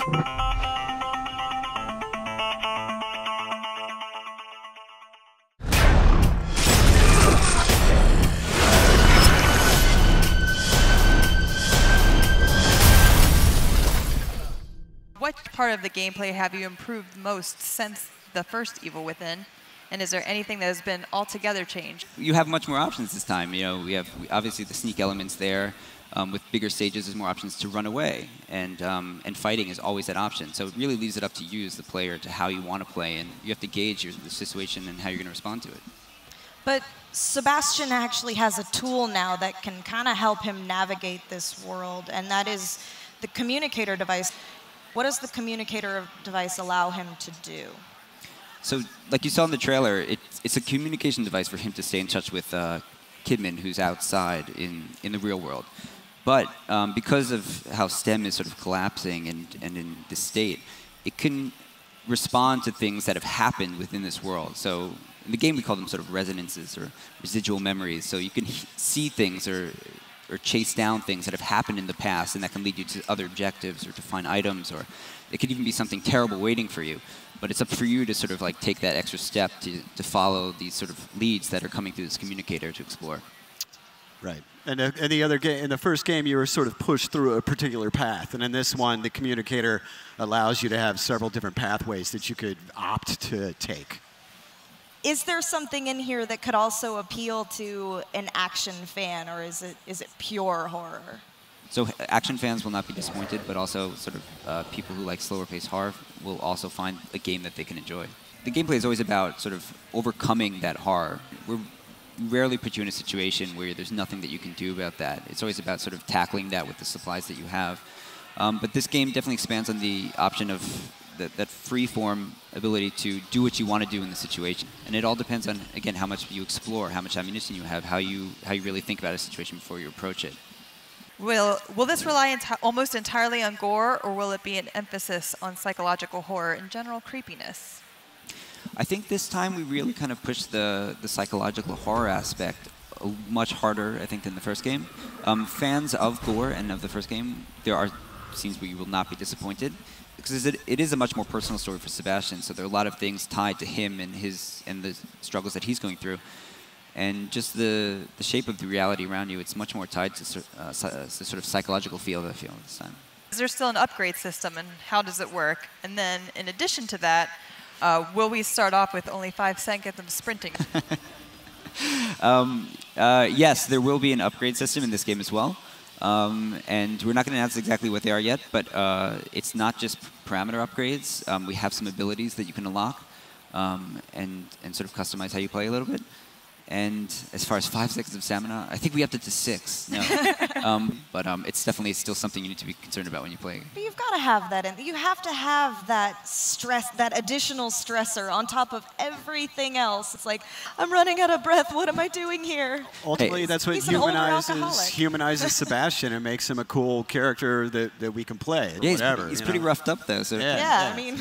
What part of the gameplay have you improved most since the first Evil Within? And is there anything that has been altogether changed? You have much more options this time. You know, we have obviously the sneak elements there. With bigger stages, there's more options to run away, and fighting is always that option. So it really leaves it up to you as the player to how you want to play, and you have to gauge the situation and how you're going to respond to it. But Sebastian actually has a tool now that can kind of help him navigate this world, and that is the communicator device. What does the communicator device allow him to do? So, like you saw in the trailer, it's a communication device for him to stay in touch with Kidman, who's outside in the real world. But because of how STEM is sort of collapsing and in this state, it can respond to things that have happened within this world. So in the game, we call them sort of resonances or residual memories. So you can see things or chase down things that have happened in the past, and that can lead you to other objectives or to find items, or it could even be something terrible waiting for you. But it's up for you to sort of like take that extra step to follow these sort of leads that are coming through this communicator to explore. Right. And in the first game, you were sort of pushed through a particular path, and in this one, the communicator allows you to have several different pathways that you could opt to take. Is there something in here that could also appeal to an action fan, or is it pure horror? So action fans will not be disappointed, but also sort of people who like slower-paced horror will also find a game that they can enjoy. The gameplay is always about sort of overcoming that horror. We rarely put you in a situation where there's nothing that you can do about that. It's always about sort of tackling that with the supplies that you have. But this game definitely expands on the option of that free-form ability to do what you want to do in the situation. And it all depends on, again, how much you explore, how much ammunition you have, how you really think about a situation before you approach it. Will this rely almost entirely on gore, or will it be an emphasis on psychological horror and general creepiness? I think this time we really kind of pushed the psychological horror aspect much harder, I think, than the first game. Fans of gore and of the first game, there are scenes where you will not be disappointed, because it is a much more personal story for Sebastian, so there are a lot of things tied to him and the struggles that he's going through. And just the shape of the reality around you, it's much more tied to the sort of psychological feel that I feel this time. Is there still an upgrade system, and how does it work? And then, in addition to that, will we start off with only 5 seconds of sprinting? Yes, there will be an upgrade system in this game as well. And we're not going to announce exactly what they are yet, but it's not just parameter upgrades. We have some abilities that you can unlock and sort of customize how you play a little bit. And as far as 5 seconds of stamina, I think we upped it to 6. No. But it's definitely still something you need to be concerned about when you play. But you've got to have that in. You have to have that stress, that additional stressor on top of everything else. It's like, I'm running out of breath. What am I doing here? Ultimately, that's what humanizes Sebastian and makes him a cool character that we can play. Yeah, whatever, he's pretty roughed up, though. So. Yeah, I mean.